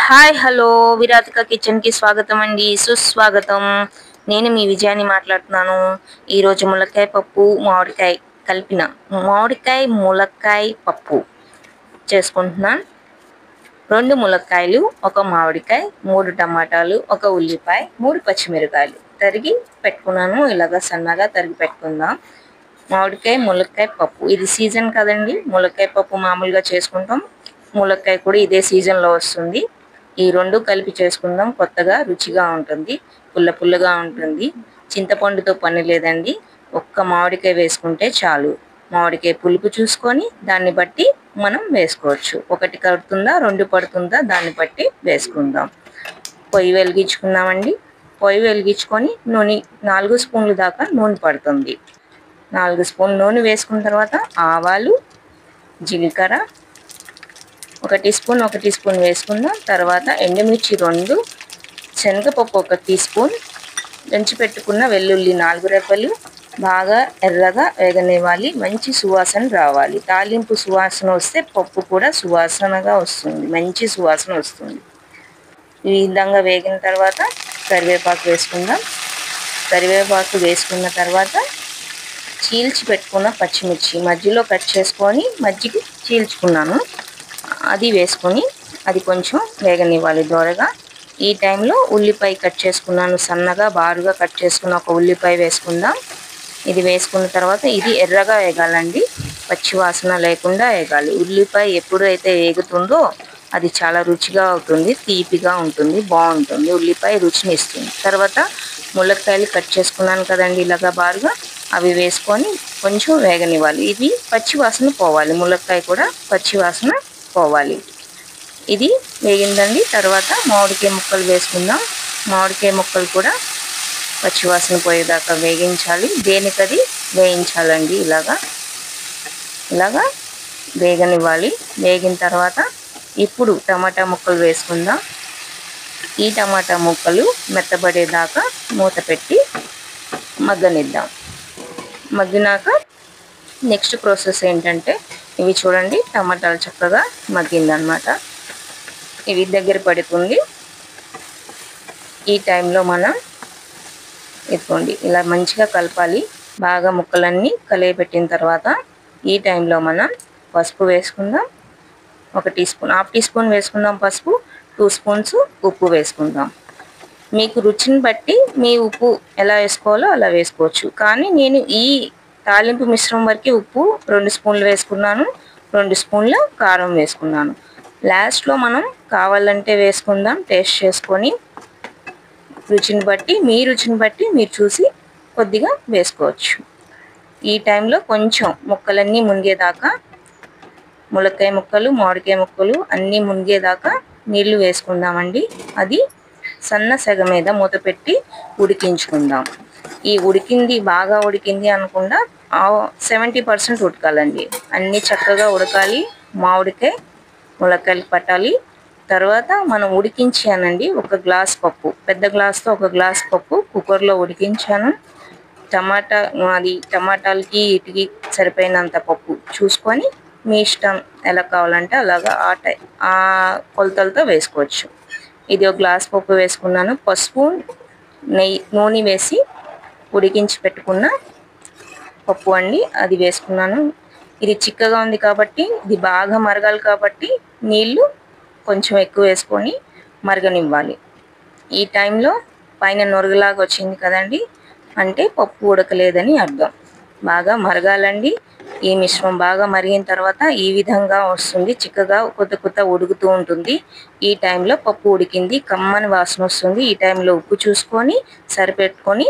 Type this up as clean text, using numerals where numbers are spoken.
Hi hello విరాతిక కిచెన్కి స్వాగతం అండి, సుస్వాగతం. నేను మీ విజయాన్ని మాట్లాడుతున్నాను. ఈరోజు ములక్కాయ పప్పు మామిడికాయ కలిపిన మామిడికాయ ములక్కాయ పప్పు చేసుకుంటున్నాను. 2 ములక్కాయలు, 1 మామిడికాయ, 3 టమాటాలు, 1 ఉల్లిపాయ, 3 పచ్చిమిరకాయలు తరిగి పెట్టుకున్నాను. ఇలాగా సన్నగా తరిగి పెట్టుకుందాం. మామిడికాయ ములక్కాయ పప్పు ఇది సీజన్ కదండి. ములక్కాయ పప్పు మామూలుగా చేసుకుంటాం, ములక్కాయ కూడా ఇదే సీజన్లో వస్తుంది. ఈ 2 కలిపి చేసుకుందాం. కొత్తగా రుచిగా ఉంటుంది, పుల్ల పుల్లగా ఉంటుంది. చింతపండుతో పని లేదండి, ఒక్క మామిడికాయ వేసుకుంటే చాలు. మామిడికాయ పులుపు చూసుకొని దాన్ని బట్టి మనం వేసుకోవచ్చు. 1 పడుతుందా 2 పడుతుందా దాన్ని బట్టి వేసుకుందాం. పొయ్యి వెలిగించుకుందామండి. పొయ్యి వెలిగించుకొని నూనె 4 స్పూన్లు దాకా నూనె పడుతుంది. 4 స్పూన్లు నూనె వేసుకున్న తర్వాత ఆవాలు, జీలకర్ర 1 టీ స్పూన్ వేసుకుందాం. తర్వాత ఎండుమిర్చి 2, శనగపప్పు 1 టీ స్పూన్, దంచి పెట్టుకున్న వెల్లుల్లి 4 రెబ్బలు బాగా ఎర్రగా వేగనివ్వాలి. మంచి సువాసన రావాలి. తాలింపు సువాసన వస్తే పప్పు కూడా సువాసనగా వస్తుంది, మంచి సువాసన వస్తుంది. ఈ విధంగా వేగిన తర్వాత కరివేపాకు వేసుకుందాం. కరివేపాకు వేసుకున్న తర్వాత చీల్చి పెట్టుకున్న పచ్చిమిర్చి మధ్యలో కట్ చేసుకొని మధ్యకి చీల్చుకున్నాను, అది వేసుకొని అది కొంచెం వేగనివ్వాలి దోరగా. ఈ టైంలో ఉల్లిపాయ కట్ చేసుకున్నాను, సన్నగా బారుగా కట్ చేసుకున్న 1 ఉల్లిపాయ వేసుకుందాం. ఇది వేసుకున్న తర్వాత ఇది ఎర్రగా వేగాలండి, పచ్చి వాసన లేకుండా వేగాలి. ఉల్లిపాయ ఎప్పుడైతే వేగుతుందో అది చాలా రుచిగా అవుతుంది, తీపిగా ఉంటుంది, బాగుంటుంది. ఉల్లిపాయ రుచిని ఇస్తుంది. తర్వాత ములక్కాయలు కట్ చేసుకున్నాను కదండి ఇలాగా బారుగా, అవి వేసుకొని కొంచెం వేగనివ్వాలి. ఇది పచ్చి వాసన పోవాలి, ములక్కాయ కూడా పచ్చి వాసన పోవాలి. ఇది వేగిందండి. తర్వాత మామిడికాయ ముక్కలు వేసుకుందాం. మామిడికాయ ముక్కలు కూడా పచ్చివాసన పోయేదాకా వేగించాలి. దేనికది వేయించాలండి. ఇలాగా వేగనివ్వాలి. వేగిన తర్వాత ఇప్పుడు టమాటా ముక్కలు వేసుకుందాం. ఈ టమాటా ముక్కలు మెత్తబడేదాకా మూత పెట్టి మగ్గనిద్దాం. మగ్గినాక నెక్స్ట్ ప్రాసెస్ ఏంటంటే, ఇవి చూడండి టమాటాలు చక్కగా మగ్గిందనమాట. ఇవి దగ్గర పడుతుంది. ఈ టైంలో మనం ఇదిగోండి ఇలా మంచిగా కలపాలి. బాగా ముక్కలన్నీ కలియబెట్టిన తర్వాత ఈ టైంలో మనం పసుపు వేసుకుందాం. 1 teaspoon, half teaspoon వేసుకుందాం పసుపు. 2 స్పూన్స్ ఉప్పు వేసుకుందాం. మీకు రుచిని బట్టి మీ ఉప్పు ఎలా వేసుకోవాలో అలా వేసుకోవచ్చు. కానీ నేను ఈ తాలింపు మిశ్రమం వరకు ఉప్పు 2 స్పూన్లు వేసుకున్నాను, 2 స్పూన్ల కారం వేసుకున్నాను. లాస్ట్లో మనం కావాలంటే వేసుకుందాం, టేస్ట్ చేసుకొని రుచిని బట్టి మీ రుచిని బట్టి మీరు చూసి కొద్దిగా వేసుకోవచ్చు. ఈ టైంలో కొంచెం ముక్కలన్నీ మునిగేదాకా, ములక్కాయ ముక్కలు మామిడికాయ ముక్కలు అన్నీ మునిగేదాకా నీళ్లు వేసుకుందామండి. అది సన్న సెగ మీద మూత పెట్టి ఉడికించుకుందాం. ఈ ఉడికింది బాగా ఉడికింది అనకుండా 70% ఉడకాలండి. అన్నీ చక్కగా ఉడకాలి. మామిడికాయ ములక్కాయలు పట్టాలి. తర్వాత మనం ఉడికించానండి 1 గ్లాస్ పప్పు, పెద్ద గ్లాస్తో 1 గ్లాస్ పప్పు కుక్కర్లో ఉడికించాను. టమాటాలకి వీటికి సరిపోయినంత పప్పు చూసుకొని మీ ఇష్టం ఎలా కావాలంటే అలాగా ఆ కొలతలతో వేసుకోవచ్చు. ఇది 1 గ్లాస్ పప్పు వేసుకున్నాను. పసుపు, నూనె వేసి ఉడికించి పెట్టుకున్న పప్పు అండి, అది వేసుకున్నాను. ఇది చిక్కగా ఉంది కాబట్టి ఇది బాగా మరగాలి కాబట్టి నీళ్ళు కొంచెం ఎక్కువ వేసుకొని మరగనివ్వాలి. ఈ టైంలో పైన నొరగలాగా వచ్చింది కదండి, అంటే పప్పు ఉడకలేదని అర్థం. బాగా మరగాలండి. ఈ మిశ్రమం బాగా మరిగిన తర్వాత ఈ విధంగా వస్తుంది, చిక్కగా కొత్త ఉడుకుతూ ఉంటుంది. ఈ టైంలో పప్పు ఉడికింది, కమ్మని వాసన వస్తుంది. ఈ టైంలో ఉప్పు చూసుకొని సరిపెట్టుకొని